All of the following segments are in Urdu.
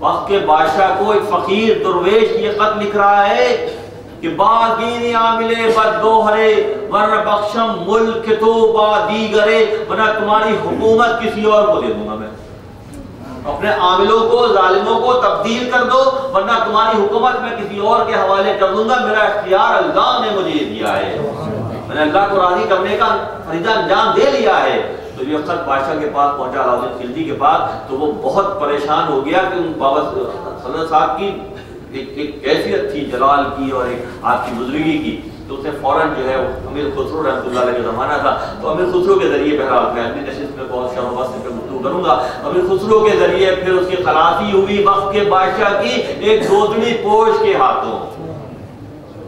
وقت کے بادشاہ کو ایک فقیر درویش یہ خط لکھ رہا ہے کہ بادین عاملے بد دوہرے ور بخشم ملک تو با دیگرے، ورنہ تمہاری حکومت کسی اور کو دے دوں گا میں، اپنے عاملوں کو ظالموں کو تبدیل کر دو ورنہ تمہاری حکومت میں کسی اور کے حوالے کر دوں گا، میرا اختیار اللہ نے مجھے دیا ہے، میں نے اللہ کو راضی کرنے کا فریضہ انجام دے لیا ہے۔ تو یہ خط بادشاہ کے پاس پہنچا علاؤدین خلجی کے پاس، تو وہ بہت پریشان ہو گیا کہ ان بابا حضرت صاحب کی ایک کیفیت تھی جلال کی اور ایک آپ کی بزرگی کی، تو اسے فوراً جو ہے امیر خسرو رحمۃ اللہ علیہ کا زمانہ تھا، تو امیر خسرو کے ذریعے بہرحال میں اپنی نشست میں بہت شرح و بحث پہ گفتگو کروں گا، امیر خسرو کے ذریعے پھر اس کی خلاصی ہوئی وقت کے بادشاہ کی ایک گودڑی پوش کے ہاتھوں۔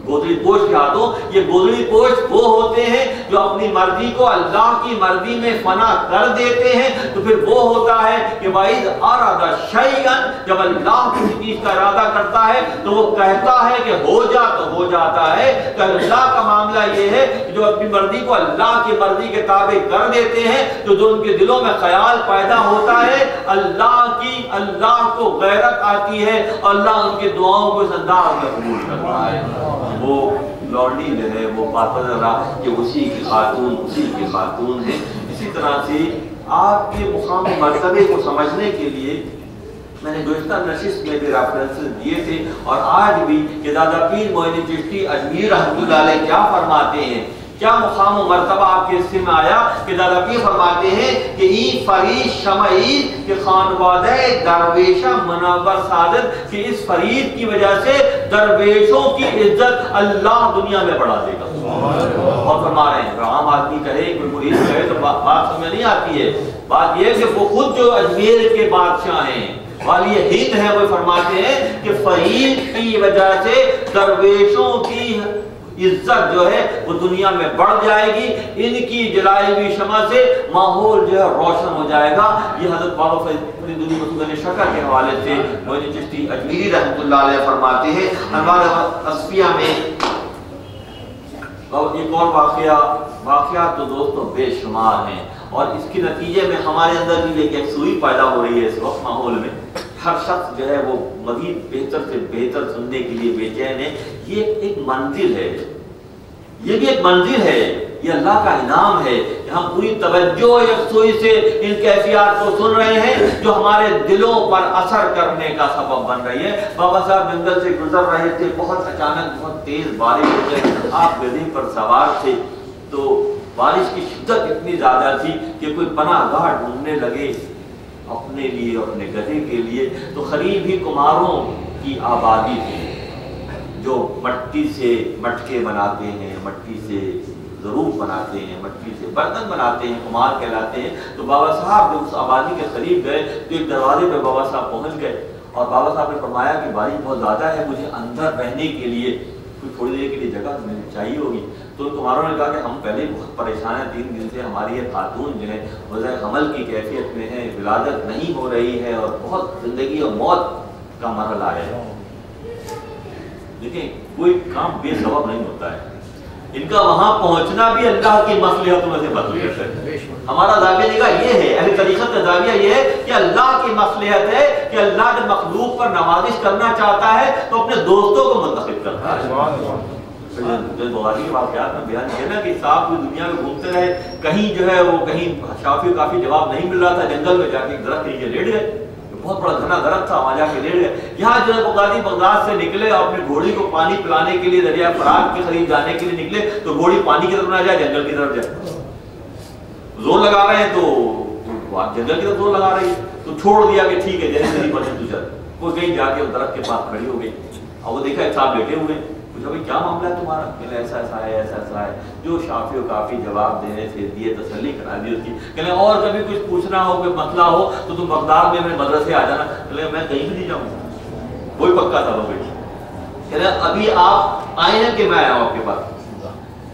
گودڑی پوش کے ہاتھوں، یہ گودڑی پوش وہ ہوتے ہیں جو اپنی مرضی کو اللہ کی مرضی میں فنا کر دیتے ہیں، تو پھر وہ ہوتا ہے کہ وَإِذْ أَرَادَ شَيْئًا، جب اللہ کسی چیز کا ارادہ کرتا ہے تو وہ کہتا ہے کہ ہو جا تو ہو جاتا ہے۔ تو اللہ کا معاملہ یہ ہے کہ جو اپنی مرضی کو اللہ کی مرضی کے تابع کر دیتے ہیں، تو جو ان کے دلوں میں خیال پیدا ہوتا ہے اللہ کو غیرت آتی ہے، اللہ ان کے دعاؤں کو اس انداز میں قبول کرتا ہے۔ وہ لوڈی جو ہے وہ پاتا رہا کہ اسی کی خاتون ہے۔ اسی طرح سے آپ کے مقام مرتبے کو سمجھنے کے لیے میں نے گزشتہ نشست میں بھی ریفرنسز دیے تھے، اور آج بھی کہ دادا پیر معین چشتی اجمیر رحمۃ اللہ علیہ کیا فرماتے ہیں، کیا مقام و مرتبہ آپ کے حصے میں آیا کہ دادا پیر فرماتے ہیں کہ ای فرید شمعید کہ خانوادہ درویشہ منور سعادت، کہ اس فرید کی وجہ سے درویشوں کی عزت اللہ دنیا میں بڑھا دے گا۔ اور فرما رہے ہیں عام آدمی کہے، کوئی مرید کہے تو بات سمجھ نہیں آتی ہے، بات یہ ہے کہ وہ خود جو اجمیر کے بادشاہ ہیں، والی ہند ہے، وہ فرماتے ہیں کہ فرید کی وجہ سے درویشوں کی عزت جو ہے وہ دنیا میں بڑھ جائے گی، ان کی جلائی ہوئی شمع سے ماحول جو ہے روشن ہو جائے گا۔ یہ حضرت بابا فرید مسعود شکر کے حوالے سے معین چشتی اجمیری رحمۃ اللہ علیہ فرماتے ہیں۔ انوار اصفیہ میں ایک اور واقعات تو دوستوں بے شمار ہیں، اور اس کے نتیجے میں ہمارے اندر بھی ایک یکسوئی پیدا ہو رہی ہے اس وقت ماحول میں، ہر شخص جو ہے وہ مزید بہتر سے بہتر سننے کے لیے بے چین ہے۔ یہ ایک منزل ہے، یہ بھی ایک منزل ہے، یہ اللہ کا انعام ہے کہ ہم پوری توجہ و یکسوئی سے ان کیفیات کو سن رہے ہیں جو ہمارے دلوں پر اثر کرنے کا سبب بن رہی ہے۔ بابا صاحب جنگل سے گزر رہے تھے، بہت اچانک بہت تیز بارش ہو گئی، آپ گدھے پر سوار تھے، تو بارش کی شدت اتنی زیادہ تھی کہ کوئی پناہ گاہ ڈھونڈنے لگے اپنے لیے، اپنے گدھے کے لیے، تو قریب ہی کماروں کی آبادی تھی جو مٹی سے مٹکے بناتے ہیں، مٹی سے ظروف بناتے ہیں، مٹی سے برتن بناتے ہیں، کمار کہلاتے ہیں۔ تو بابا صاحب جب اس آبادی کے قریب گئے تو ایک دروازے پہ بابا صاحب پہنچ گئے، اور بابا صاحب نے فرمایا کہ بارش بہت زیادہ ہے، مجھے اندر رہنے کے لیے کوئی تھوڑی دیر کے لیے جگہ مجھے چاہیے ہوگی۔ تو کماروں نے کہا کہ ہم پہلے بہت پریشان ہیں، 3 دن سے ہماری یہ خاتون جو ہے وضع حمل کی کیفیت میں ہے، ولادت نہیں ہو رہی ہے، اور بہت زندگی اور موت کا مرحلہ ہے۔ دیکھیں کوئی کام بے سبب نہیں ہوتا ہے، ان کا وہاں پہنچنا بھی اللہ کی مصلحتوں میں سے بدلیت ہے۔ ہمارا زاویہ نگاہ یہ ہے، اہل طریقت کا زاویہ یہ ہے کہ اللہ کی مصلحت ہے کہ اللہ جب مخلوق پر نوازش کرنا چاہتا ہے تو اپنے دوستوں کو منتخب کرتا ہے۔ بخاری کے واقعات میں بیان کیا نا کہ صاحب پوری دنیا میں گھومتے رہے، کہیں جو ہے وہ کہیں شافی کافی جواب نہیں مل رہا تھا، جنگل میں جا کے ایک درخت نیچے لیٹ گئے، بہت بڑا گھنا درخت تھا، وہاں جا کے لیٹ گئے۔ یہاں جو ہے بغداد سے نکلے اور اپنی گھوڑی کو پانی پلانے کے لیے دریا فرات کے قریب جانے کے لیے نکلے، تو گھوڑی پانی کی طرف نہ جائے، جنگل کی طرف جائے، زور لگا رہے ہیں تو جنگل کی طرف زور لگا رہی ہے، تو چھوڑ دیا کہ ٹھیک ہے جیسے میری مرضی تو چل۔ وہ کہیں جا کے درخت کے پاس کھڑی ہو گئی، اور وہ دیکھا ایک صاحب بیٹھے ہوئے، پوچھا بھائی کیا معاملہ ہے تمہارا؟ کہنے ایسا ایسا ہے، ایسا ایسا ہے، جو شافی و کافی جواب دینے سے دیے، تسلی کرا دی اس کی۔ کہنے اور کبھی کچھ پوچھنا ہو، کوئی مسئلہ ہو تو تم بغداد میں میرے مدرسے آ جانا۔ کہنے میں کہیں بھی نہیں جاؤں، وہی پکا تھا وہ بیٹی۔ کہنے ابھی آپ آئے ہیں کہ میں آیا ہوں آپ کے پاس،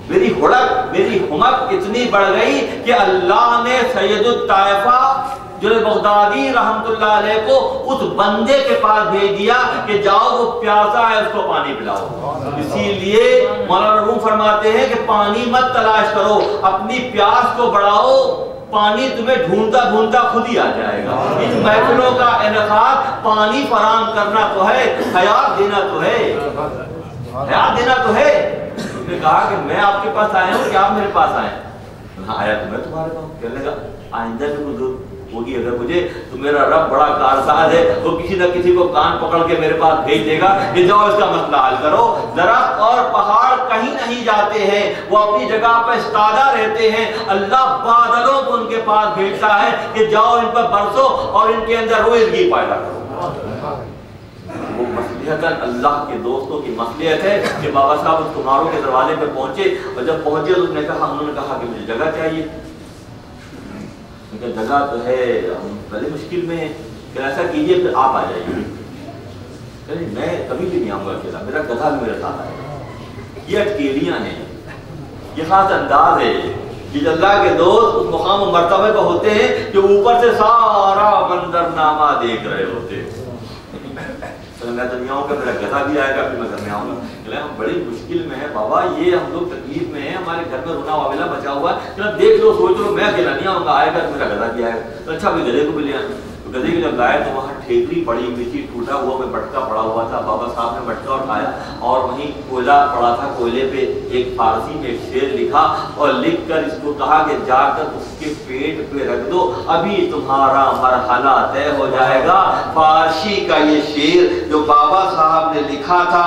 میری ہڑک میری ہمت اتنی بڑھ گئی کہ اللہ نے سید الطائفہ جو بغدادی رحمت اللہ علیہ کو اس بندے کے پاس بھیج دیا کہ جاؤ وہ پیاسا ہے اس کو پانی پلاؤ۔ اسی لیے مولانا روم فرماتے ہیں کہ پانی مت تلاش کرو، اپنی پیاس کو بڑھاؤ، پانی تمہیں ڈھونڈتا ڈھونڈتا خود ہی آ جائے گا. ان محفلوں کا انعقاد پانی فراہم کرنا تو ہے, حیات دینا تو ہے, حیات دینا تو ہے. اس نے کہا کہ میں آپ کے پاس آیا ہوں کہ آپ میرے پاس آئے. آیا تو میں تمہارے پاس. کہنے لگا آئندہ بھی کچھ ہوگی اگر مجھے تو میرا رب بڑا کارساز ہے, وہ کسی نہ کسی کو کان پکڑ کے میرے پاس بھیج دے گا کہ جاؤ اس کا مسئلہ حل کرو. درخت اور پہاڑ کہیں نہیں جاتے ہیں, وہ اپنی جگہ پہ استادہ رہتے ہیں. اللہ بادلوں کو ان کے پاس بھیجتا ہے کہ جاؤ ان پر برسو اور ان کے اندر روزگی پیدا کرو. وہ مصلحتاً اللہ کے دوستوں کی مصلحت ہے کہ بابا صاحب اس کماروں کے دروازے پہ پہنچے, اور جب پہنچے تو انہوں نے کہا کہ مجھے جگہ چاہیے. جگہ تو ہے, ہم بڑے مشکل میں ہیں, کہ ایسا کیجئے پھر آپ آ جائیے. میں کبھی بھی نہیں آؤں گا اکیلا, میرا گدھا بھی میرے ساتھ آئے گا. یہ اٹکیلیاں ہیں, یہ خاص انداز ہے. یہ اللہ کے دوست اس مقام و مرتبے پہ ہوتے ہیں جو اوپر سے سارا منظرنامہ دیکھ رہے ہوتے ہیں. میں تو نہیں آؤں گا, میرا گدھا بھی آئے گا, پھر میں گھر میں آؤں گا. ہم بڑی مشکل میں ہیں بابا, یہ ہم لوگ تکلیف میں ہیں, ہمارے گھر میں رونا واویلا بچا ہوا ہے. دیکھ لو, سوچ لو, میں اکیلا نہیں آؤں گا, آئے گا میرا گدھا بھی آئے گا. اچھا بھی گدھے کو بھی لے آئے. گدھے کی جب لائے تو وہاں ٹھیکری پڑی ہوئی تھی, ٹوٹا ہوا میں مٹکا پڑا ہوا تھا. بابا صاحب نے مٹکا اٹھایا اور وہیں کوئلہ پڑا تھا, کوئلے پہ ایک فارسی میں ایک شعر لکھا اور لکھ کر اس کو کہا کہ جا کر اس کے پیٹ پہ رکھ دو, ابھی تمہارا مرحلہ طے ہو جائے گا. فارسی کا یہ شعر جو بابا صاحب نے لکھا تھا